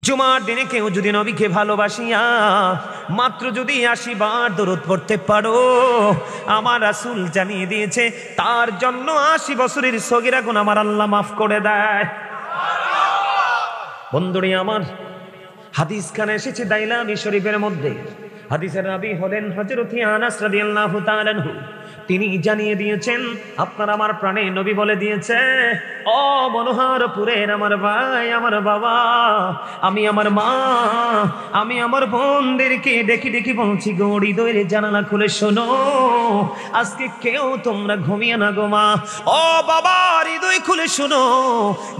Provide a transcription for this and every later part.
জুমার দিনে কেউ যদি নবীকে ভালোবাসিয়া মাত্র যদি ৮০ বার দরুদ পড়তে পারো, আমার রাসূল জানিয়ে দিয়েছে তার জন্য ৮০ বছরের সগীরা গুনাহ আমার আল্লাহ মাফ করে দেয়। বন্ধুরে আমার, হাদিস খানে এসেছে দাইলামি শরীফের মধ্যে। হাদিসের রাবী হলেন হযরত আনাস রাদিয়াল্লাহু তাআলা আনহু। তিনি জানিয়ে দিয়েছেন, আপনার আমার প্রাণে নবী বলে দিয়েছে, ও মনোহরপুরের আমার ভাই, আমার বাবা, আমি আমার মা, আমি আমার বোনদেরকে ডেকে ডেকে বলছি, গো হৃদয়ের জানালা খুলে শোনো, আজকে কেউ তোমরা ঘুমিয়ে না গো মা। ও বাবা, হৃদয় খুলে শোনো।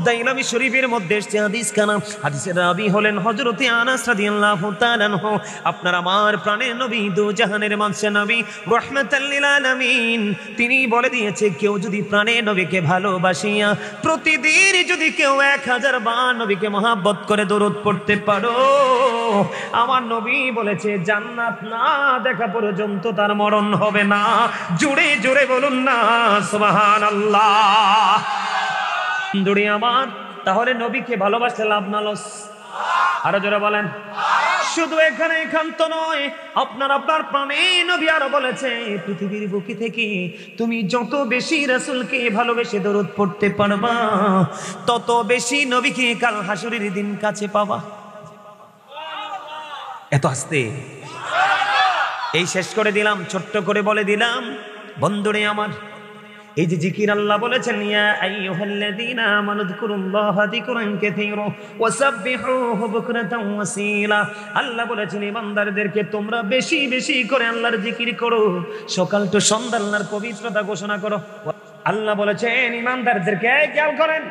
দাইলামি শরীফের মধ্যে এসেছে হাদিস খানা। হাদিসের রাবী হলেন হযরত আনাস রাদিয়াল্লাহু তাআলা আনহু। আপনার আমার প্রাণের নবী, দু জাহানের মানুষের নবী, রাহমাতাল লিল আলামিন, তিনি বলে দিয়েছে, কেউ যদি প্রাণের নবীকে ভালোবাসিয়া প্রতিদিন যদি কেউ ১০০০ বার নবীকে মহব্বত করে দরুদ পড়তে পারো, আমার নবী বলেছে জান্নাত না দেখা পর্যন্ত তার মরণ হবে না। জোরে জোরে বলুন না সুবহানাল্লাহ। বন্ধুরে আমার, তাহলে নবীকে ভালোবাসতে লাভ না লস? আরো জোরে বলেন। শুধু এখানে একান্ত নয়, আপনার প্রাণে নবী আরো বলেছে, পৃথিবীর বুকে থেকে তুমি যত বেশি রাসূলকে ভালোবেসে দরুদ পড়তে পারবা, তত বেশি নবীকে কাল হাসরের দিন কাছে পাবা। এত আস্তে এই শেষ করে দিলাম, ছোট্ট করে বলে দিলাম। বন্ধুরে আমার, এই যে জিকির আল্লাহ বলেছেন, ইয়া আইয়ুহাল্লাযীনা আমানু যিকুরুল্লাহা যিকরান কাসীরা ওয়াসাব্বিহুহু বুকরাতাও ওয়াসীলা। আল্লাহ বলেছেন ইমানদারদেরকে তোমরা বেশি বেশি করে আল্লাহর জিকির করো, সকাল তো সন্ধ্যা আল্লাহর পবিত্রতা ঘোষণা করো। আল্লাহ বলেছেন ইমানদারদেরকে, খেয়াল করেন,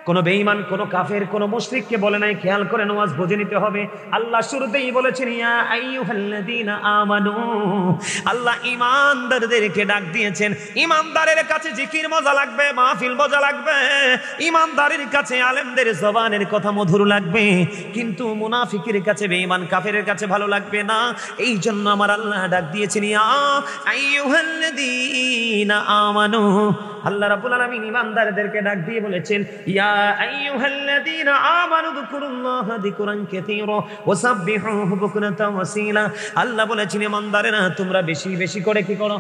কোন বেঈমান, কোন কাফের, কোন মুশরিককে বলে নাই, খেয়াল করে নামাজ বুঝে নিতে হবে। আল্লাহ শুরুতেই বলেছেন ইয়া আইয়ুহাল্লাযীনা আমানু। আল্লাহ ঈমানদারদেরকে ডাক দিয়েছেন। ঈমানদারের কাছে জিকির মজা লাগবে, মাহফিল মজা লাগবে, ঈমানদারের কাছে আলেমদের জবানের কথা মধুর লাগবে, কিন্তু মুনাফিকের কাছে, বেঈমান কাফেরের কাছে ভালো লাগবে না। এই জন্য আমার আল্লাহ ডাক দিয়েছেন ইয়া আইয়ুহাল্লাযীনা আমানু। আল্লাহ রাব্বুল আলামিন ঈমানদারদেরকে ডাক দিয়ে বলেছেন ইয়া আইয়ুহাল্লাযীনা আমানু যিকুরুল্লাহা যিকরান কাসীরা ওয়াসাব্বিহুহু বুকরাতাও ওয়াসীলা। আল্লাহ বলেছেন ঈমানদারেরা তোমরা বেশি বেশি করে কি করো?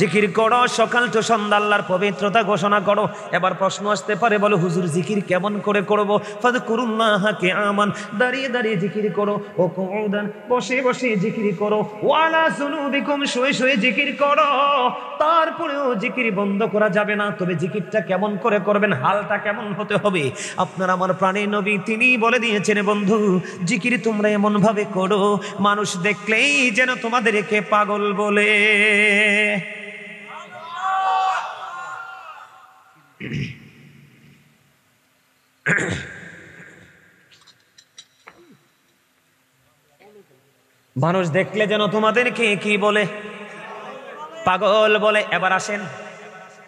জিকির করো, সকাল তো সন্ধ্যা আল্লাহর পবিত্রতা ঘোষণা করো। এবার প্রশ্ন আসতে পারে, বলো হুজুর জিকির কেমন করে করব? ফাযকুরুল্লাহা কিয়ামান, দাঁড়িয়ে দাঁড়িয়ে জিকির করো, ও কুউদান, বসে বসে জিকির করো, ওয়ালা জুনুবিকুম, শুয়ে শুয়ে জিকির করো। তারপরেও জিকির বন্ধ করা যাবে না। তবে জিকিরটা কেমন করে করবেন, হালটা কেমন হতে হবে? আপনার আমার প্রাণের নবী তিনি বলে দিয়েছেন, বন্ধু জিকির তোমরা এমন ভাবে করো মানুষ দেখলেই যেন তোমাদেরকে পাগল বলে। মানুষ দেখলে যেন তোমাদেরকে কি বলে? পাগল বলে। এবার আসেন,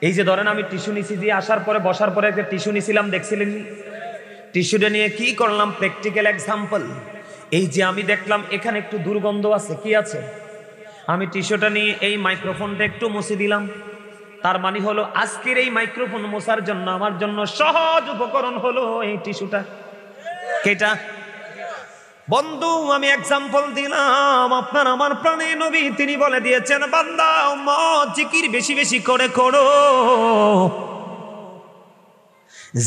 এই যে ধরেন আমি টিস্যু নিছি, দিয়ে আসার পরে বসার পরে একটা টিস্যু নিছিলাম, দেখছিলেন? টিস্যুটা নিয়ে কি করলাম? Practical example. এই যে আমি দেখলাম এখানে একটু দুর্গন্ধ আছে, কি আছে? আমি টিস্যুটা নিয়ে এই মাইক্রোফোনটা একটু মুছে দিলাম। তার মানে হলো আজকের এই মাইক্রোফোন মোছার জন্য আমার জন্য সহজ উপকরণ হলো এই টিস্যুটা। কেটা? বন্ধু আমি এক্সাম্পল দিলাম। আপনার আমার প্রাণের নবী তিনি বলে দিয়েছেন, বান্দা উম্মত জিকির বেশি বেশি করে করো।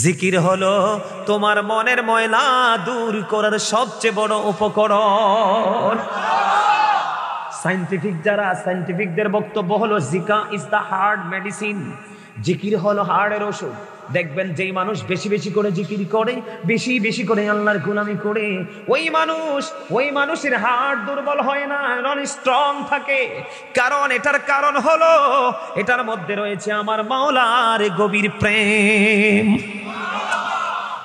জিকির হলো তোমার মনের ময়লা দূর করার সবচেয়ে বড় উপকরণ। সায়েন্টিফিক যারা, সায়েন্টিফিকদের বক্তব্য হলো Zika is the heart medicine. জিকির হলো হার্টের ওষুধ। দেখবেন যেই মানুষ বেশি বেশি করে জিকির করে, বেশি বেশি করে আল্লাহর গোলামি করে, ওই মানুষের হার্ট দুর্বল হয় না, নন স্ট্রং থাকে। কারণ এটার কারণ হলো এটার মধ্যে রয়েছে আমার মাওলার গভীর প্রেম।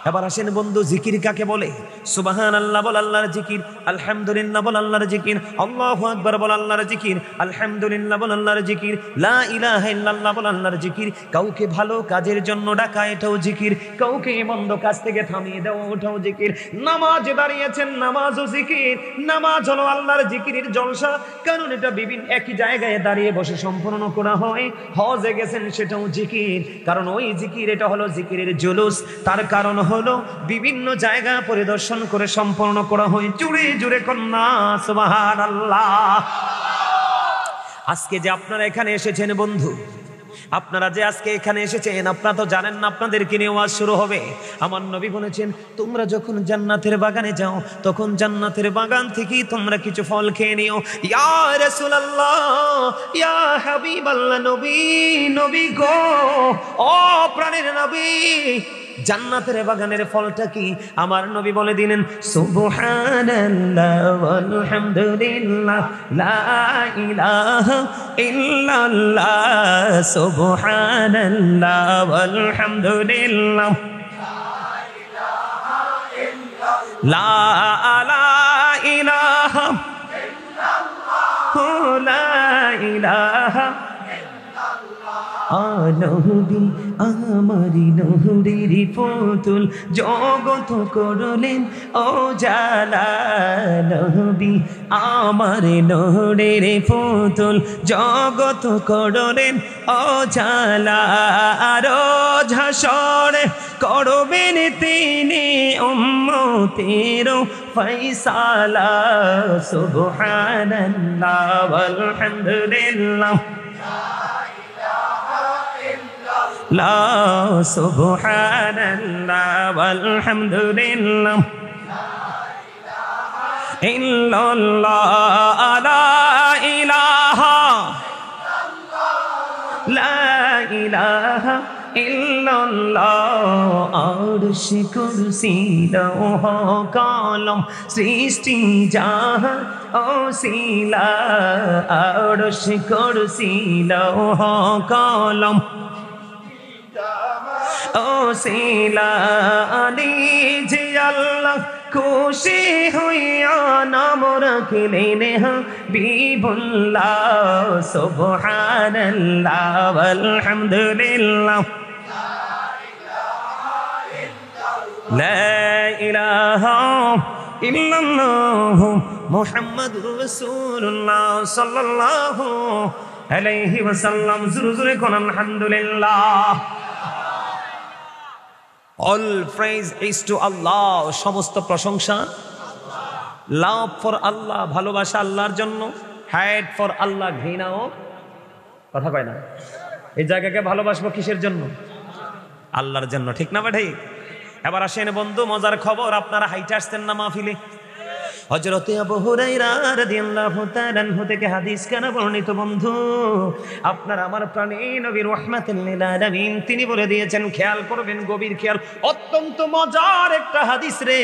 এবার আসেন বন্ধু, জিকির কাকে বলে? সুবহানাল্লাহ বল আল্লাহর জিকির, আলহামদুলিল্লাহ বল আল্লাহর জিকির, আল্লাহু আকবার বল আল্লাহর জিকির, আলহামদুলিল্লাহ বল আল্লাহর জিকির, লা ইলাহা ইল্লাল্লাহ বল আল্লাহর জিকির। কাউকে ভালো কাজের জন্য ডাকা, এটাও জিকির। কাউকে মন্দ কাজ থেকে থামিয়ে দেওয়া, ওটাও জিকির। নামাজে দাঁড়িয়েছেন, নামাজও জিকির। নামাজ হলো আল্লাহর জিকিরের জলসা, কারণ এটা বিভিন্ন একই জায়গায় দাঁড়িয়ে বসে সম্পূর্ণ করা হয়। হজে গেছেন, সেটাও জিকির, কারণ ওই জিকির, এটা হলো জিকিরের জুলুস। তার কারণ হলো বিভিন্ন জায়গা পরিদর্শন করে সম্পন্ন করা হয়। জুড়ে জুড়ে কন্যা সুবহানাল্লাহ। আজকে যে আপনারা এখানে এসেছেন বন্ধু, আপনারা যে আজকে এখানে এসেছেন, আপনারা তো জানেন না আপনাদেরকে নিয়ে ওয়াজ শুরু হবে। আমার নবী বলেছেন, তোমরা যখন জান্নাতের বাগানে যাও তখন জান্নাতের বাগান থেকে তোমরা কিছু ফল খেয়ে নিও। ইয়া রাসূলুল্লাহ, ইয়া হাবিবাল্লাহ, নবী নবী গো, ও প্রাণের নবী, জান্নাতের বাগানের ফলটা কি? আমার নবী বলে দিলেন, সুবহানাল্লাহ ওয়ালহামদুলিল্লাহ লা ইলাহা ইল্লাল্লাহ, সুবহানাল্লাহ ওয়ালহামদুলিল্লাহ লা ইলাহা ইল্লাল্লাহ, লা ইলাহা নবী আমারি নহরের পুতুল, জগত করলেন ও জালা। নবী আমার নহরের পুতুল, জগত করলেন ও জালা। রোজ হাসরে করবেন তিনি উম্মতের ফয়সালা। সুবহানাল্লাহ ওয়ালহামদুলিল্লাহ লা, সুবহানাল্লাহ ওয়ালহামদুলিল্লাহ ইল্লাল্লাহ, লা ইলাহা লা ইলাহা ইল্লাল্লাহ। আরশ কুরসি লৌহ কলম সৃষ্টি জাহান ওসিলা। আরশ কুরসি লৌহ কলম ওসিলা, নিজে আল্লাহ খুশি হইয়া নাম রাখলেন হাবিবুল্লাহ। সুবহানাল্লাহ ওয়ালহামদুলিল্লাহ লা ইলাহা ইল্লাল্লাহ মুহাম্মাদুর রাসূলুল্লাহ সাল্লাল্লাহু আলাইহি ওয়াসাল্লাম। জোরে জোরে কোন আলহামদুলিল্লাহ। All praise is to Allah, সমস্ত প্রশংসা লাভ ফর আল্লাহ, ভালোবাসা আল্লাহর জন্য, হ্যাট ফর আল্লাহ, ঘৃণাও কথা কয় না। এই জায়গাকে ভালোবাসবো কিসের জন্য? আল্লাহর জন্য, ঠিক না ভাই? এবার আসেন বন্ধু, মজার খবর, আপনারা হাইটে আসতেন না মাহফিলে? হযরত আবু হুরায়রা রাদিয়াল্লাহু তাআলা আনহু থেকে হাদিস কানা বর্ণিত বন্ধু, আপনার আমার প্রাণের নবী রাহমাতুল লিল আলামিন তিনি বলে দিয়েছেন, খেয়াল করবেন, গভীর খেয়াল, অত্যন্ত মজার একটা হাদিস রে।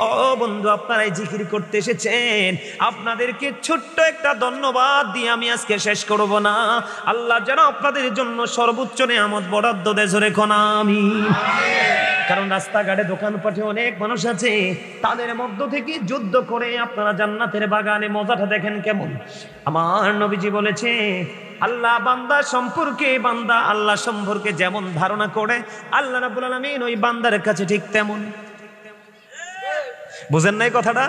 ও বন্ধু, আপনারা জিকির করতে এসেছেন, আপনাদেরকে ছোট্ট একটা ধন্যবাদ দিয়ে আমি আজকে শেষ করব না। আল্লাহ যেন আপনাদের জন্য সর্বোচ্চ নেয়ামত বরাদ্দ দেয়, জোরে কোন আমিন। কারণ রাস্তাঘাটে দোকানপাটে অনেক মানুষ আছে, তাদের মধ্য থেকে যুদ্ধ করে আপনারা জান্নাতের বাগানে মজাটা দেখেন কেমন। আমার নবীজি বলেছে, আল্লাহ বান্দা সম্পর্কে, বান্দা আল্লাহ সম্পর্কে যেমন ধারণা করে আল্লাহ রাব্বুল আলামিন ওই বান্দার কাছে ঠিক তেমন। বুঝেন নাই কথাটা?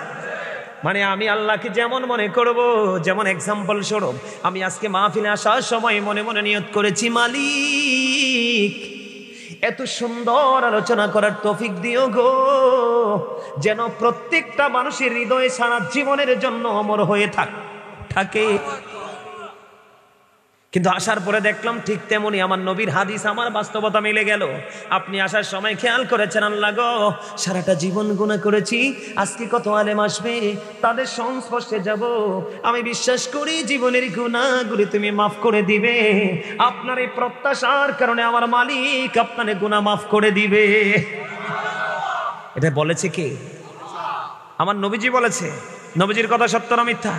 মানে আমি আল্লাহকে যেমন মনে করব, যেমন এক্সাম্পল স্বরূপ আমি আজকে মাহফিলে আসার সময় মনে মনে নিয়ত করেছি, মালিক এত সুন্দর আলোচনা করার তৌফিক দিও গো, যেন প্রত্যেকটা মানুষের হৃদয়ে সারা জীবনের জন্য অমর হয়ে থাকে। কিন্তু আসার পরে দেখলাম ঠিক তেমনি আমার নবীর হাদিস আমার বাস্তবতা মিলে গেল। আপনি আসার সময় খেয়াল করেছেন, আল্লাহ গো সারাটা জীবন গুনাহ করেছি, আজকে কত আলেম আসবে, তাদের সংস্পর্শে যাব, আমি বিশ্বাস করি জীবনের গুনাহগুলি তুমি মাফ করে দিবে। আপনার এই প্রত্যাশার কারণে আমার মালিক আপনার গুনাহ মাফ করে দিবে। এটা বলেছে কে? আমার নবীজি বলেছে। নবীজির কথা সত্য না মিথ্যা?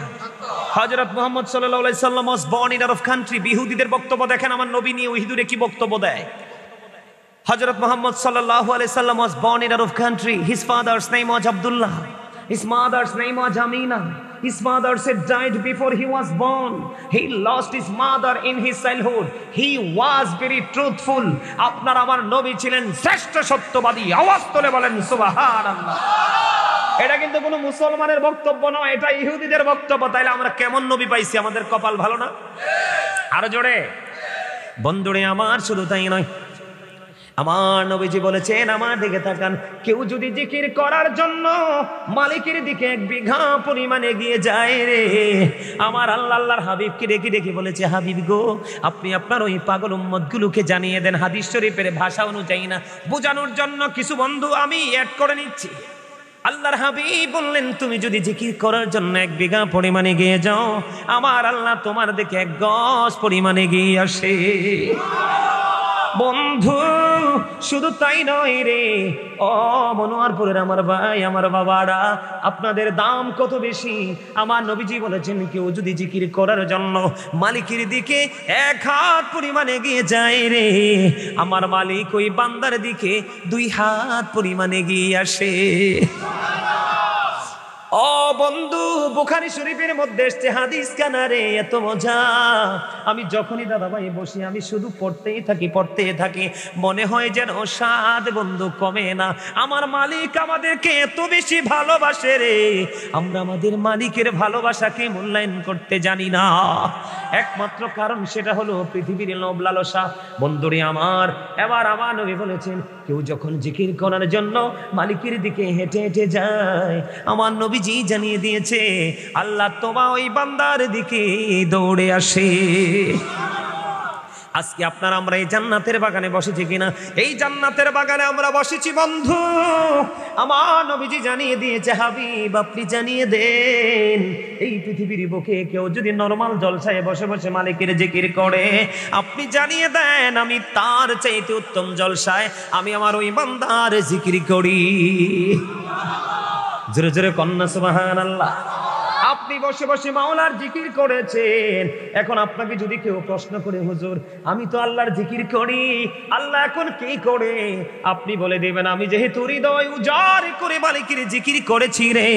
হযরত মুহাম্মদ সাল্লাল্লাহু আলাইহি সাল্লাম was born in out of country। ইহুদিদের বক্তব্য দেখেন আমার নবী নিয়ে ইহুদিরা কি বক্তব্য দেয়। হযরত মুহাম্মদ সাল্লাল্লাহু আলাইহি সাল্লাম was born in out of country। His father's name was Abdullah, his mother's name was Amina। His mother said died before he was born। He lost his mother in his childhood। He was very truthful। আপনার আমার নবী ছিলেন শ্রেষ্ঠ সত্যবাদী। আওয়াজ তুলে বলেন সুবহানাল্লাহ। এটা কিন্তু কোনো মুসলমানের বক্তব্য নয়, এটা ইহুদিদের বক্তব্য। তাইলে আমরা কেমন নবী পাইছি? আমাদের কপাল ভালো না? আরো জোরে বন্ধুরে আমার। শুধু তাই নয়, আমার নবীজি বলেছেন, আমার দিকে তাকান, কেউ যদি জিকির করার জন্য মালিকের দিকে 1 বিঘা পরিমাণে এগিয়ে যায় রে, আমার আল্লাহর হাবিবকে ডেকে ডেকে বলেছে, হাবিব গো, আপনি আপনার ওই পাগল উম্মতগুলোকে জানিয়ে দেন। হাদিস শরীফের ভাষা অনুযায়ী না, বোঝানোর জন্য কিছু বন্ধু আমি অ্যাড করে নিচ্ছি। আল্লাহর হাবিব বললেন, তুমি যদি জিকির করার জন্য 1 বিঘা পরিমাণে এগিয়ে যাও, আমার আল্লাহ তোমার দিকে 1 গজ পরিমাণে এগিয়ে আসে। বন্ধু শুধু তাই নয় রে, ও মনোয়ারপুরের আমার ভাই, আমার বাবারা, আপনাদের দাম কত বেশি। আমার নবীজি বলেছেন, কেউ যদি জিকির করার জন্য মালিকের দিকে 1 হাত পরিমাণ এগিয়ে যায় রে, আমার মালিক ওই বান্দার দিকে 2 হাত পরিমাণ এগিয়ে আসে। ও বন্ধু, বুখারী শরীফের মধ্যে এসছে হাদিস কানারে, এত মজা। আমি যখনই দাদা ভাই বসি, আমি শুধু পড়তেই থাকি, মনে হয় যেন স্বাদ বন্ধু কমে না। আমার মালিক আমাদেরকে এত বেশি ভালোবাসে রে, আমরা আমাদের মালিকের ভালোবাসাকে মূল্যায়ন করতে জানি না। একমাত্র কারণ সেটা হলো পৃথিবীর লোভ লালসা। বন্ধুরে আমার, এবার আমার নবী বলেছেন, কেউ যখন জিকির করার জন্য মালিকের দিকে হেঁটে হেঁটে যায়, আমার নবীজি জানিয়ে দিয়েছে, আল্লাহ তোমার ওই বান্দার দিকে দৌড়ে আসে। আজকে আপনারা আমরা এই জান্নাতের বাগানে বসেছি কিনা? এই জান্নাতের বাগানে আমরা বসেছি বন্ধু। আমার নবীজি জানিয়ে দিয়েছে, হাবিব আপনি জানিয়ে দেন, এই পৃথিবীর বুকে কেউ যদি নরমাল জলসায় বসে বসে মালিকের জিকির করে, আপনি জানিয়ে দেন, আমি তার চাইতে উত্তম জলসায় আমি আমার ওই বান্দার জিকির করি। জোরে জোরে কন্যা সুবহানাল্লাহ। আপনি বসে বসে মাওলার জিকির করেছেন। এখন আপনাকে যদি কেউ প্রশ্ন করে, হুজুর আমি তো আল্লাহর জিকির করি, আল্লাহ এখন কি করে? আপনি বলে দেবেন, আমি যেহেতু হৃদয় উজাড় করে মালিকের জিকির করেছি রে,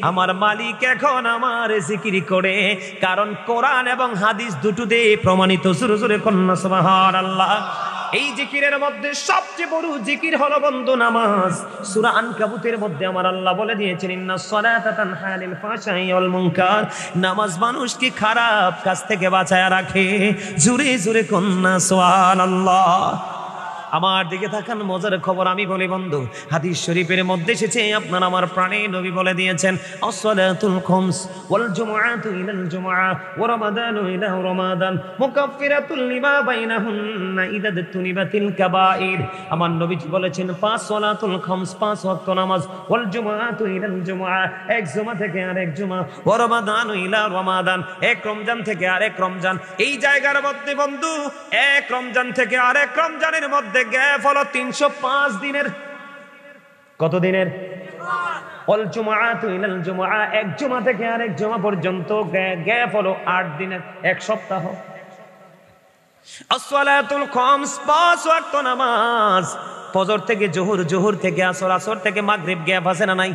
আমার মালিক এখন আমার জিকির করে। কারণ কোরআন এবং হাদিস দুটোতে প্রমাণিত। জোরে জোরে কন্যা সুবহানাল্লাহ। এই জিকিরের মধ্যে সবচেয়ে বড় জিকির হলো বন্ধু নামাজ। সূরা আনকাবুতের মধ্যে আমার আল্লাহ বলে দিয়েছেন, ইন্নাস সালাতা তানহা আনিল ফাহশাই ওয়াল মুনকার, নামাজ মানুষকে খারাপ কাজ থেকে বাঁচায় রাখে। জোরে জোরে কন্যা সুবহানাল্লাহ। আমার দিকে তাকান, মজার খবর আমি বলি বন্ধু, হাদিস শরীফের মধ্যে এসেছে, আপনার আমার প্রাণে নবী বলে দিয়েছেন, আসসালাতুল খামস ওয়াল জুমআতু ইলাল জুমআ ওয়া রমাদানু ইলা রমাদান মুকাফফিরাতুল লিমা বাইনাহুন্না ইযা তুনিবাতিল কাবাইর। আমার নবীজি বলেছেন, 5 সালাতুল খামস, 5 ওয়াক্ত নামাজ, ওয়াল জুমআতু ইলাল জুমআ, এক জুমা থেকে আরেক জুমা, ওয়া রমাদানু ইলা রমাদান, এক রমজান থেকে আরেক রমজান। এই জায়গার মধ্যে বন্ধু, এক রমজান থেকে আরেক রমজানের মধ্যে গ্যাপ হলো 305 দিনের। কত দিনের? ওয়াল জুমআতু ইলাল জুমআ, এক জুমা থেকে আরেক জুমা পর্যন্ত গ্যাপ হলো 8 দিনের, এক সপ্তাহ। আসসালাতুল খামস, 5 ওয়াক্ত নামাজ, ফজর থেকে জোহর, জোহর থেকে আসর, আসর থেকে মাগরিব, গ্যাপ আছে না নাই?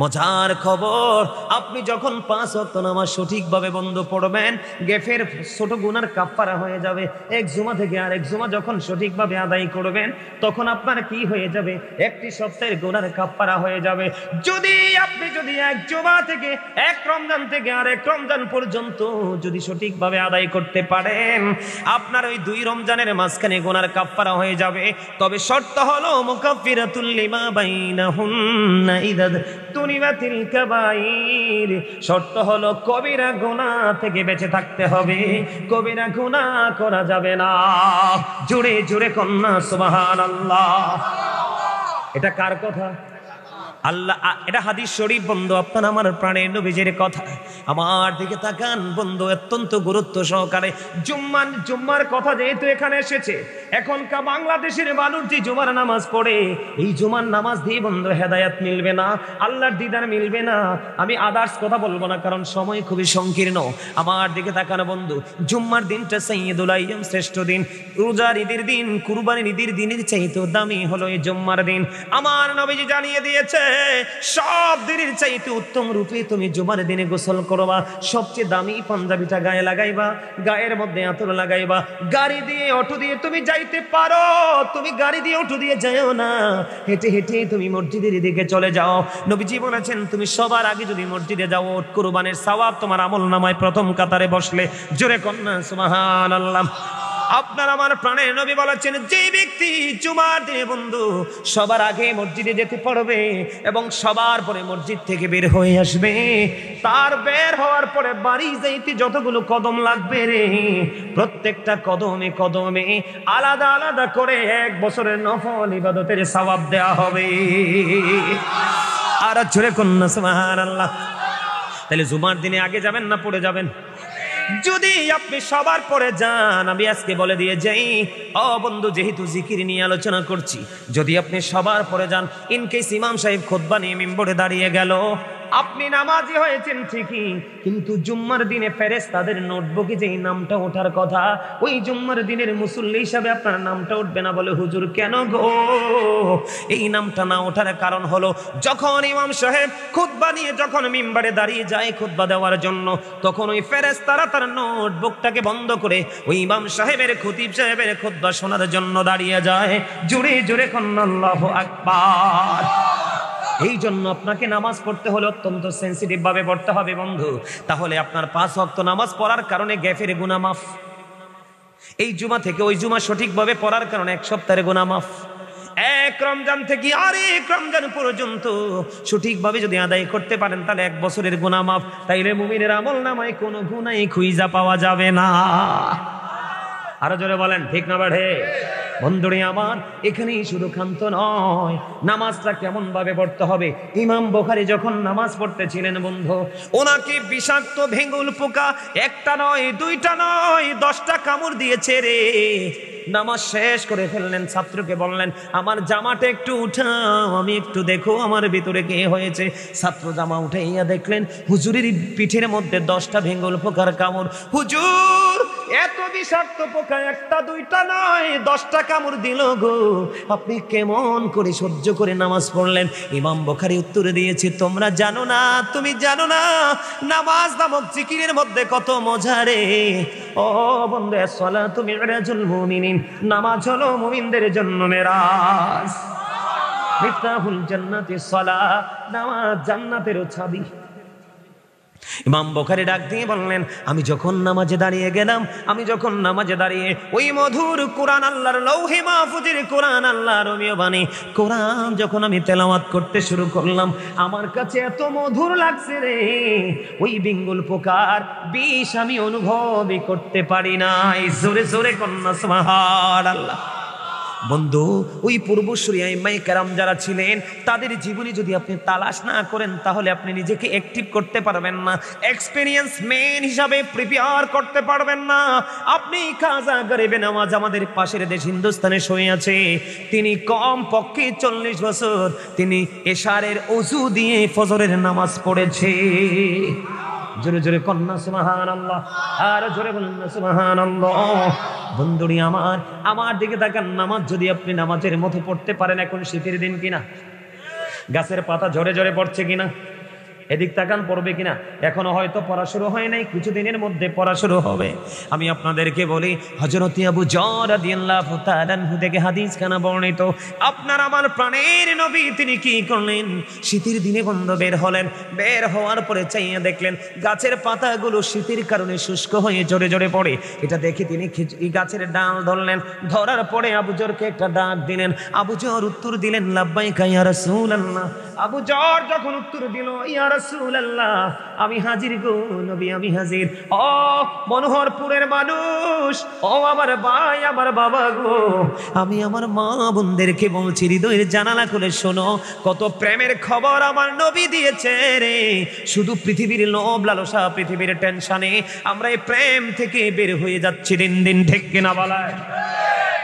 মজার খবর, আপনি যখন 5 ওয়াক্ত নামাজ সঠিকভাবে বন্ধ পড়বেন, গ্যাপের ছোট গুনার কাফারা হয়ে যাবে। এক জুমা থেকে আরেক জুমা যখন সঠিকভাবে আদায় করবেন, তখন আপনার কি হয়ে যাবে? একটি সপ্তাহের গুনার কাফারা হয়ে যাবে। আপনি যদি এক জুমা থেকে এক রমজান থেকে আরেক রমজান পর্যন্ত যদি সঠিকভাবে আদায় করতে পারেন, আপনার ওই 2 রমজানের মাঝখানে গুনার কাফারা হয়ে যাবে। তবে শর্ত হলো মুকাফফিরাতুল লিমা বাইনাহুন্না ইযা তুনিবাতিল কাবাইর, শর্ত হলো কবিরা গুনাহ থেকে বেঁচে থাকতে হবে, কবিরা গুনাহ করা যাবে না। জোরে জোরে কন্যা সুবহানাল্লাহ। এটা কার কথা? আল্লাহ। এটা হাদিস শরীফ বন্ধু, আপনার আমার প্রাণের নবীজির কথা। আমার দিকে তাকান বন্ধু, অত্যন্ত গুরুত্ব সহকারে জুম্মার কথা যেহেতু এখানে এসেছে, এখনকার বাংলাদেশের মানুষ যে জুমার নামাজ পড়ে, এই জুমার নামাজ দিয়ে বন্ধু হেদায়েত মিলবে না, আল্লাহর দিদার মিলবে না। আমি আদার্স কথা বলবো না, কারণ সময় খুবই সংকীর্ণ। আমার দিকে তাকানো বন্ধু, জুম্মার দিনটা সাইয়্যিদুল আইয়াম, শ্রেষ্ঠ দিন। রোজার ঈদের দিন, কুরবানির ঈদের দিনের চাইতে দামি হলো এই জুম্মার দিন। আমার নবীজি জানিয়ে দিয়েছে, সব দিনের চাইতে উত্তম রূপে তুমি জুমার দিনে গোসল করবা। সবচেয়ে দামি পাঞ্জাবিটা গায়ে লাগাইবা, গায়ের মধ্যে আতর লাগাইবা। গাড়ি দিয়ে অটো দিয়ে তুমি যাইতে পারো, তুমি গাড়ি দিয়ে অটো দিয়ে যাও না, হেঁটে হেঁটে তুমি মসজিদের দিকে চলে যাও। নবীজি বলেছেন, তুমি সবার আগে যদি মসজিদে যাও, কুরবানের সওয়াব তোমার আমল নামায় প্রথম কাতারে বসলে। জোরে কন্যা সুবহানাল্লাহ। আপনার আমার প্রাণের নবী বলেছেন, যে ব্যক্তি জুমার দিনে বন্ধু সবার আগে মসজিদে যেতে পারবে এবং সবার পরে মসজিদ থেকে বের হয়ে আসবে, তার বের হওয়ার পরে বাড়ি যাইতে যতগুলো কদম লাগবে রে, প্রত্যেকটা কদমে কদমে আলাদা আলাদা করে 1 বছরের নফল ইবাদতের সওয়াব দেয়া হবে। আর জোরে কন্যা সুবহানাল্লাহ। তাহলে জুমার দিনে আগে যাবেন না পড়ে যাবেন? যদি আপনি সবার পরে যান, আমি আজকে বলে দিয়ে যাই, ও বন্ধু, যেহেতু জিকির নিয়ে আলোচনা করছি, যদি আপনি সবার পরে যান, ইনকেস ইমাম সাহেব খুতবা নিয়ে মিম্বরে দাঁড়িয়ে গেল, আপনি নামাজি হয়েছেন ঠিকই, কিন্তু জুম্মার দিনে ফেরেশতাদের নোটবুকে যেই নামটা ওঠার কথা, ওই জুম্মার দিনের মুসল্লি হিসাবে আপনার নামটা উঠবে না। বলে হুজুর কেন গো? এই নামটা না ওঠার কারণ হলো, যখন ইমাম সাহেব খুতবা নিয়ে যখন মিম্বরে দাঁড়িয়ে যায় খুতবা দেওয়ার জন্য, তখন ওই ফেরেশতারা তার নোটবুকটাকে বন্ধ করে ওই ইমাম সাহেবের খতিব সাহেবের খুতবা শোনার জন্য দাঁড়িয়ে যায়। জোরে জোরে কন্না আল্লাহু আকবার। এই জন্য আপনাকে নামাজ পড়তে হলে অত্যন্ত সেন্সিটিভ ভাবে পড়তে হবে বন্ধু। তাহলে আপনার 5 ওয়াক্ত নামাজ পড়ার কারণে গ্যাফের গুনাহ মাফ, এই জুমা থেকে ওই জুমা সঠিকভাবে পড়ার কারণে 1 সপ্তাহের গুনাহ মাফ, 1 রমজান থেকে আরেক রমজান পর্যন্ত সঠিকভাবে যদি আদায় করতে পারেন তাহলে 1 বছরের গুনাহ মাফ। তাইলে মুমিনের আমল নামায় কোনো গুনাহই খুঁজা পাওয়া যাবে না। আরো জোরে বলেন ঠিক না বাড়ে? বন্ধুরে আমার, এখানেই শুধু ক্ষান্ত নয়, নামাজটা কেমন ভাবে পড়তে হবে। ইমাম বুখারী যখন নামাজ পড়তেছিলেন বন্ধু, ওনাকে বিষাক্ত ভেঙ্গুল পোকা 1টা নয় 2টা নয় 10টা কামড় দিয়েছে রে। নামাজ শেষ করে ফেললেন, ছাত্রকে বললেন আমার জামাটা একটু উঠাও, আমি একটু দেখো আমার ভিতরে কি হয়েছে। ছাত্র জামা উঠাইয়া দেখলেন হুজুরের পিঠের মধ্যে 10টা ভেঙ্গুল পোকার কামড়। হুজুর, এত বিষাক্ত পোকা 1টা 2টা নয় 10টা কামড় দিল গো, আপনি কেমন করে সহ্য করে নামাজ পড়লেন? ইমাম বুখারী উত্তর দিয়েছে, তোমরা জানো না, তুমি জানো না নামাজ নামক জিকিরের মধ্যে কত মজা রে। ও বন্ধু, সালাতু মিরাজুল মুমিনিন, নামাজ হলো মুমিনদের জন্য মেরাজ। মিফতাহুল জান্নাতি সালাহ, নামাজ জান্নাতের চাবি। ইমাম বুখারী ডাক দিয়ে বললেন, আমি যখন নামাজে দাঁড়িয়ে গেলাম, আমি যখন নামাজে দাঁড়িয়ে ওই মধুর কোরআন, আল্লাহর লৌহে মাহফুজের কোরআন, আল্লাহর রমিয় বাণী কোরআন যখন আমি তেলাওয়াত করতে শুরু করলাম, আমার কাছে এত মধুর লাগছে রে, ওই বিঙ্গুল পোকার বিষ আমি অনুভবই করতে পারি নাই। জোরে জোরে কন্যা সুবহানাল্লাহ। বন্ধু, ওই পূর্বসূরি আইম্মায়ে কেরাম যারা ছিলেন, তাদের জীবনী যদি আপনি তালাশ না করেন তাহলে আপনি নিজেকে অ্যাক্টিভ করতে পারবেন না, এক্সপেরিয়েন্স ম্যান হিসাবে প্রিপেয়ার করতে পারবেন না। আপনি খাজা গরিবে নামাজ আমাদের পাশের দেশ হিন্দুস্তানে শুয়ে আছে, তিনি কম পক্ষে 40 বছর তিনি এশারের ওযু দিয়ে ফজরের নামাজ পড়েছে। জোরে জোরে কন্যা সুবহানাল্লাহ, আর জোরে বলুন সুবহানাল্লাহ। বন্ধুরি আমার, আমার দিকে তাকান, নামাজ যদি আপনি নামাজের মতো পড়তে পারেন, এখন শীতের দিন কিনা, গাছের পাতা ঝরে ঝরে পড়ছে কিনা, এদিক তাকান, পড়বে কিনা? এখনো হয়তো পড়া শুরু হয় নাই, কিছুদিনের মধ্যে পড়া শুরু হবে। আমি আপনাদেরকে বলি, হযরত আবু যর রাদিয়াল্লাহু তাআলা আনহু থেকে হাদিস খানা বর্ণিত, আপনার আমার প্রাণের নবী তিনি কি করলেন? শীতের দিনে বন্ধ বের হলেন, বের হওয়ার পরে চাইয়া দেখলেন গাছের পাতাগুলো শীতের কারণে শুষ্ক হয়ে জোরে জোরে পড়ে। এটা দেখে তিনি এই গাছের ডাল ধরলেন, ধরার পরে আবু যরকে একটা ডাক দিলেন। আবু যর উত্তর দিলেন, লাব্বাইকা ইয়া রাসূলুল্লাহ। আবু যর যখন উত্তর দিল, ইয়া রাসূলুল্লাহ, আমি হাজির গো নবী, আমি হাজির। ও মনোহরপুরের মানুষ, ও আমার ভাই, আমার বাবা গো, আমি আমার মা বোনদেরকে বলছি, হৃদয়ের জানালা খুলে শোনো, কত প্রেমের খবর আমার নবী দিয়েছে রে। শুধু পৃথিবীর লোভ লালসা, পৃথিবীর টেনশনে আমরা এই প্রেম থেকে বের হয়ে যাচ্ছি দিন দিন, ঠিক কিনা বলায়?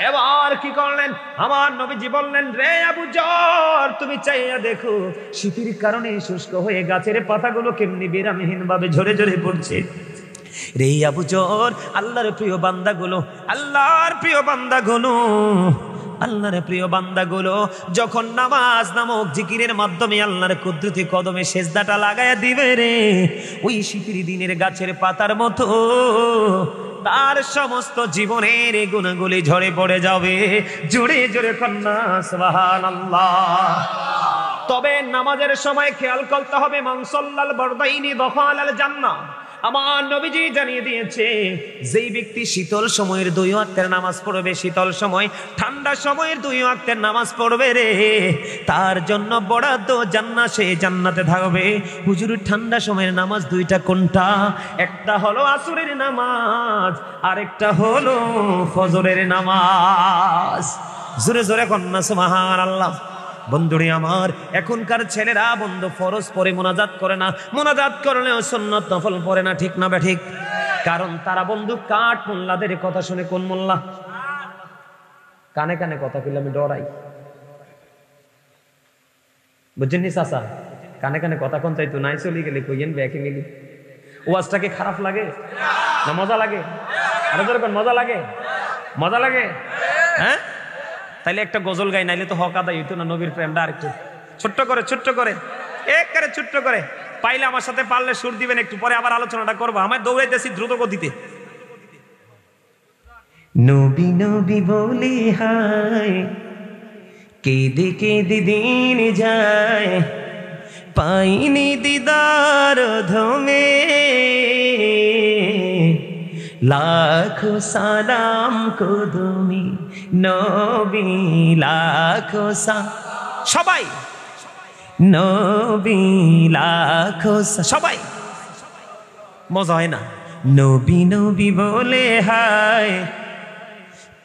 এবার কি করলেন আমার নবীজি? বললেন, রে আবু যর, তুমি চাইয়া দেখো শীতের কারণে শুষ্ক হয়ে গাছের পাতাগুলো কেমনি বিরামহীন ভাবে ঝরে ঝরে পড়ছে। রে আবু যর, আল্লাহর প্রিয় বান্দাগুলো, আল্লাহর প্রিয় বান্দাগুলো, আল্লাহর প্রিয় বান্দাগুলো যখন নামাজ নামক জিকিরের মাধ্যমে আল্লাহর কুদরতি কদমে সেজদাটা লাগায়া দিবে রে, ওই শীতের দিনের গাছের পাতার মতো তার সমস্ত জীবনের গুণাগুলি ঝরে পড়ে যাবে। জোরে জোরে কন্যা সুবহানাল্লাহ। তবে নামাজের সময় খেয়াল করতে হবে, মান সাল্লাল বারদাইনি দখালাল জান্নাহ, আমার নবীজি জানিয়ে দিয়েছে, যেই ব্যক্তি শীতল সময়ের 2 ওয়াক্তের নামাজ পড়বে, শীতল সময় ঠান্ডা সময়ের 2 ওয়াক্তের নামাজ পড়বে রে, তার জন্য বরাদ্দ জান্নাত, সে জান্নাতে থাকবে। হুজুর ঠান্ডা সময়ের নামাজ 2টা কোনটা? একটা হলো আসরের নামাজ, আরেকটা হলো ফজরের নামাজ। জোরে জোরে কন্যা সুবহানাল্লাহ। বন্ধুরে আমার, এখনকার ছেলেরা বন্ধু ফরজ পড়ে মোনাজাত করে না, মোনাজাত করলেও সুন্নত নফল পড়ে না, ঠিক না ঠিক? কারণ তারা বন্ধু কাঠ মোল্লাদের কথা শুনে। কোন মোল্লা? কানে কানে কথা কইলে আমি ডরাই, বুঝছেন নি চাচা? কানে কানে কথা কোন চাইতো নাই, চলে গেলে কইয়েন ব্যাকে মিলি। ওয়াজটাকে খারাপ লাগে না মজা লাগে? আরো যেরকম মজা লাগে, মজা লাগে। হ্যাঁ, তাইলে একটা গজল গাই, নাইলে তো হক আদায় হইতো না। নবীর প্রেমটা আরেকটু ছোট্ট করে, ছোট্ট করে, একবারে ছোট্ট করে পাইলে আমার সাথে পারলে সুর দিবেন, একটু পরে আবার আলোচনাটা করবো। আমার দৌড়াইতেছি দ্রুত গতিতে। নবী নবী বলে হায়, কেঁদে কেঁদে দিন যায়, পাইনি দিদার ধমে, লাখো সালাম কদমি নবী, লাখো সবাই নবী, লাখো সবাই। মজা হয় না? নবী নবী বলে হায়,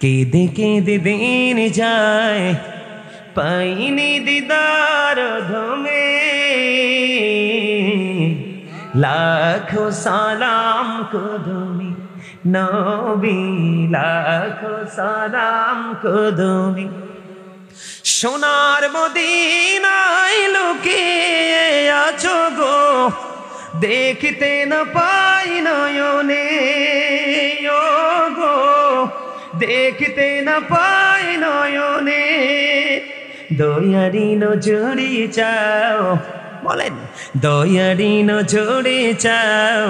কেঁদে কেঁদে দিন যায়, পাইনি দিদার ধমে, লাখো সালাম কদমি নবী, লাখো সালাম কদমি। সোনার মদিনায় লুকিয়ে আছো গো, দেখতে না পাই নয়নে, ও গো দেখতে না পাই নয়নে, দয়ারি নজরে চাও, বলেন দয়ারি নজরে চাও,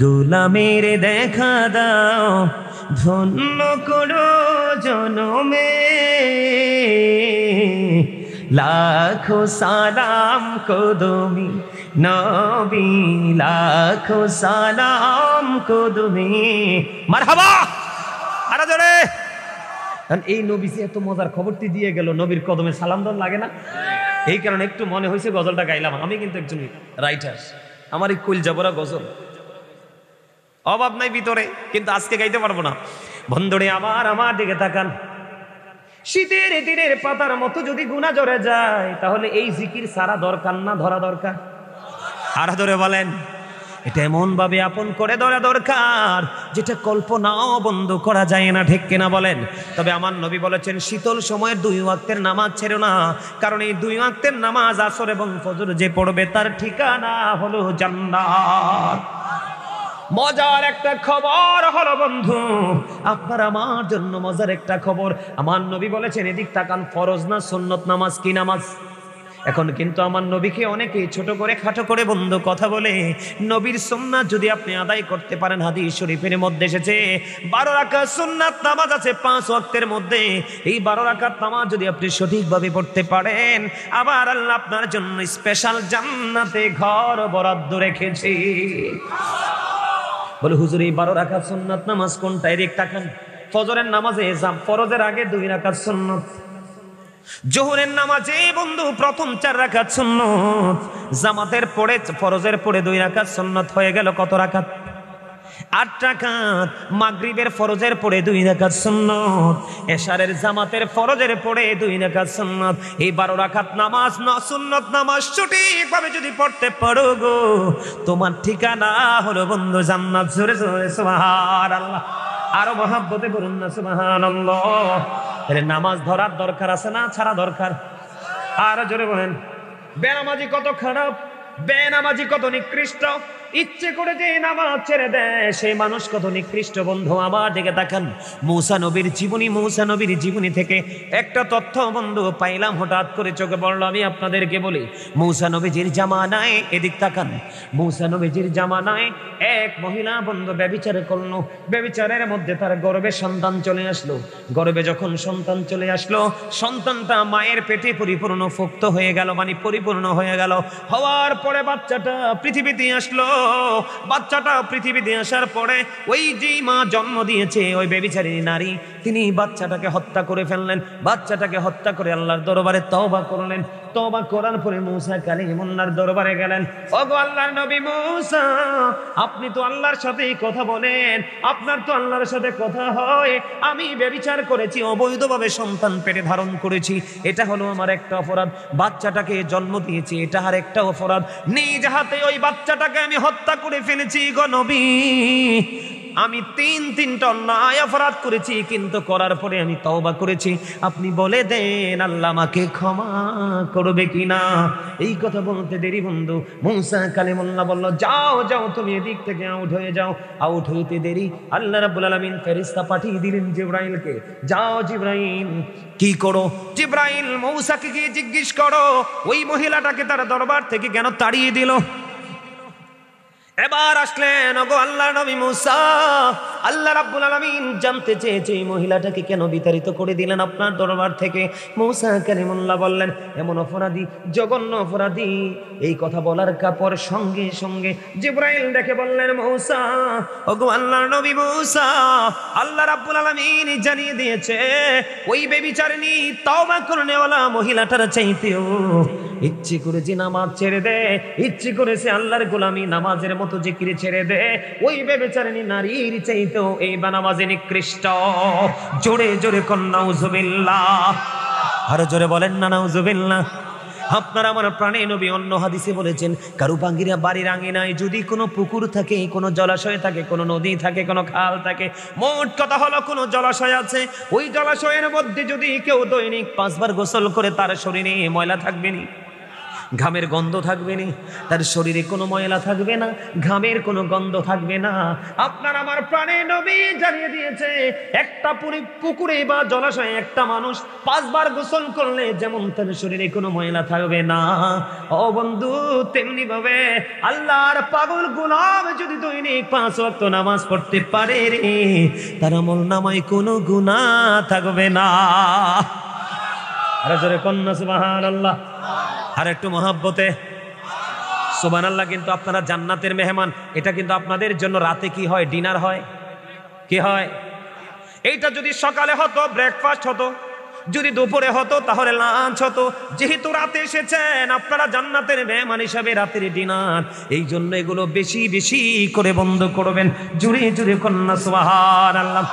গোলামের দেখা দাও, ধন্য করো জনমে, লাখো সালাম কদমি নবী, লাখো সালাম কদমি। মারহাবা, আরো জোরে। এই নবী যে এত মজার খবরটি দিয়ে গেল, নবীর কদমে সালাম দান লাগে না? এই কারণে একটু মনে হয়েছে গজলটা গাইলাম। আমি কিন্তু একজন রাইটার, আমার এই কুল জবরা গজল অভাব নাই ভিতরে, কিন্তু আজকে গাইতে পারবো না। বন্ধুরে আমার, আমার দিকে তাকান। শীতের দিনের পাতার মতো যদি গুনাহ জড়ে যায়, তাহলে এই জিকির সারা দরকার না ধরা দরকার? আর ধরে বলেন, এটা এমন ভাবে আপন করে ধরা দরকার যেটা কল্পনাও বন্ধ করা যায় না, ঠিক কিনা বলেন? তবে আমার নবী বলেছেন, শীতল সময়ের 2 ওয়াক্তের নামাজ ছেড়ো না, কারণ এই 2 ওয়াক্তের নামাজ আসর এবং ফজর যে পড়বে তার ঠিকানা হলো জান্নাত। মজার একটা খবর হলো বন্ধু, আপনার আমার জন্য মজার একটা খবর। আমার নবী বলেছেন, এদিক তাকান, ফরজ না সুন্নত নামাজ কি নামাজ? এখন কিন্তু আমার নবীকে অনেকেই ছোট করে খাটো করে বন্ধু কথা বলে। নবীর সুন্নাত যদি আপনি আদায় করতে পারেন, হাদিস শরীফের মধ্যে এসেছে 12 রাকাত সুন্নাত নামাজ আছে 5 ওয়াক্তের মধ্যে। এই 12 রাকাত নামাজ যদি আপনি সঠিকভাবে পড়তে পারেন, আবার আল্লাহ আপনার জন্য স্পেশাল জান্নাতে ঘর বরাদ্দ রেখেছে। বলে হুজুর, এই 12 রাকাত সুন্নাত নামাজ কোনটা? এদিক তাকান। ফজরের নামাজে ফরজের আগে 2 রাকাত সুন্নাত, জোহরের নামাজে বন্ধু প্রথম 4 রাকাত সুন্নাত, জামাতের পরে ফরজের পরে 2 রাকাত সুন্নাত, হয়ে গেল কত রাকাত? 8 রাকাত। মাগরিবের ফরজের পরে 2 রাকাত সুন্নাত, এশারের জামাতের ফরজের পরে 2 রাকাত সুন্নাত। এই 12 রাকাত নামাজ সুন্নাত নামাজ সঠিকভাবে যদি পড়তে পারো গো, তোমার ঠিকানা হলো বন্ধু জান্নাত। জোরে জোরে সুবহানাল্লাহ, আরো মহাব্বতে বলুন না সুবহানাল্লাহ। তাহলে নামাজ ধরার দরকার আছে না ছাড়া দরকার? আরো জোরে বলেন। বেনামাজি কত খারাপ, বেনামাজি কত নিকৃষ্ট, ইচ্ছে করে যে নামাজ ছেড়ে দেয় সেই মানুষ কত নিকৃষ্ট। বন্ধু আমার দিকে তাকান। মূসা নবীর জীবনী, মূসা নবীর জীবনী থেকে একটা তথ্য বন্ধু পাইলাম, হঠাৎ করে চোখে পড়লো। আমি আপনাদেরকে বলি, মূসা নবীজির জামানায়, এদিক তাকান, মূসা নবীজির জামানায় এক মহিলা বন্ধু ব্যভিচার করলো। ব্যভিচারের মধ্যে তার গর্ভে সন্তান চলে আসলো। গর্ভে যখন সন্তান চলে আসলো, সন্তানটা মায়ের পেটে পরিপূর্ণ ফুক্ত হয়ে গেল, মানে পরিপূর্ণ হয়ে গেল। হওয়ার পরে বাচ্চাটা পৃথিবীতে আসলো। বাচ্চাটা পৃথিবীতে আসার পরে ওই যে মা জন্ম দিয়েছে ওই বেবিচারী নারী, তিনি বাচ্চাটাকে হত্যা করে ফেললেন। বাচ্চাটাকে হত্যা করে আল্লাহর দরবারে তওবা করলেন। তওবা করার পরে মূসা কালিমুল্লাহর দরবারে গেলেন। ওগো আল্লাহর নবী মূসা, আপনি তো আল্লাহর সাথে কথা বলেন, আপনার তো আল্লাহর সাথে কথা হয়। আমি ব্যভিচার করেছি, অবৈধভাবে সন্তান পেটে ধারণ করেছি, এটা হলো আমার একটা অপরাধ। বাচ্চাটাকে জন্ম দিয়েছি, এটা আর একটা অপরাধ। নিজ হাতে ওই বাচ্চাটাকে আমি হত্যা করে ফেলেছি গো নবী। আমি তিনটা অন্যায় অপরাধ করেছি, কিন্তু করার পরে আমি তওবা করেছি। আপনি বলে দেন আল্লাহ আমাকে ক্ষমা করবে কিনা। এই কথা বলতে দেরি বন্ধু মূসা কালিমুল্লাহ বলল, যাও যাও তুমি এদিক থেকে আউট হয়ে যাও। আউট হইতে দেরি আল্লাহ রাব্বুল আলামিন ফেরেশতা পাঠিয়ে দিলেন জিবরাইলকে। যাও জিবরাইল কি করো? জিবরাইল মূসাকে গিয়ে জিজ্ঞেস করো ওই মহিলাটাকে তার দরবার থেকে কেন তাড়িয়ে দিল। এবার আসলেন ওগো আল্লাহর নবী মূসা, আল্লাহ রাব্বুল আলামিন জানতে চেয়েছে এই মহিলাটাকে কেন বিতাড়িত করে দিলেন আপনার দরবার থেকে। মূসা কালিমুল্লাহ বললেন, এমন অপরাধী, জঘন্য অপরাধী। এই কথা বলার পর সঙ্গে সঙ্গে জিবরাইল ডেকে বললেন, মূসা, ওগো আল্লাহর নবী মূসা, আল্লাহ রাব্বুল আলামিন জানিয়ে দিয়েছে ওই বেবিচারিণী তওবা করনেওয়ালা মহিলাটার চাইতেও ইচ্ছে করেছে নামাজ ছেড়ে দে, ইচ্ছে করেছে আল্লাহর গোলামি নামাজের মতো জিকির ছেড়ে দে। ওই বেবেচারিণী নারীর চাইতেও এই বেনামাজি নিকৃষ্ট। জোরে জোরে কোন নাউজুবিল্লাহ, আরো জোরে বলেন না নাউজুবিল্লাহ। আপনার আমার প্রাণে নবী অন্য হাদিসে বলেছেন, কারু বাঙ্গিরা বাড়ির আঙিনায় যদি কোনো পুকুর থাকে, কোনো জলাশয় থাকে, কোনো নদী থাকে, কোনো খাল থাকে, মোট কথা হলো কোনো জলাশয় আছে, ওই জলাশয়ের মধ্যে যদি কেউ দৈনিক 5 বার গোসল করে, তার শরীরে ময়লা থাকবে না, ঘামের গন্ধ থাকবে না, তার শরীরে কোনো ময়লা থাকবে না, ঘামের কোনো গন্ধ থাকবে না। আপনার আমার প্রাণে নবী জানিয়ে দিয়েছে একটা পুকুরে বা জলাশয়ে একটা মানুষ 5 বার গোসল করলে যেমন তার শরীরে কোনো ময়লা থাকবে না, ও বন্ধু তেমনি ভাবে আল্লাহর পাগল গোলাম যদি দৈনিক 5 ওয়াক্ত নামাজ পড়তে পারে রে, তার আমলনামায় কোনো গুনাহ থাকবে না। আরে জোরে কন্যা সুবহানাল্লাহ, আর একটু মহাব্বতে সুবহানাল্লাহ। কিন্তু আপনারা জান্নাতের মেহমান, এটা কিন্তু আপনাদের জন্য রাতে কি হয়? ডিনার হয়। কি হয়? এইটা যদি সকালে হতো ব্রেকফাস্ট হতো, যদি দুপুরে হতো তাহলে লাঞ্চ হতো। যেহেতু রাতে এসেছেন আপনারা জান্নাতের মেহমান হিসাবে, রাতের ডিনার, এই জন্য এগুলো বেশি বেশি করে বন্ধ করবেন। জুড়ে জুড়ে কন্যা সুবহানাল্লাহ।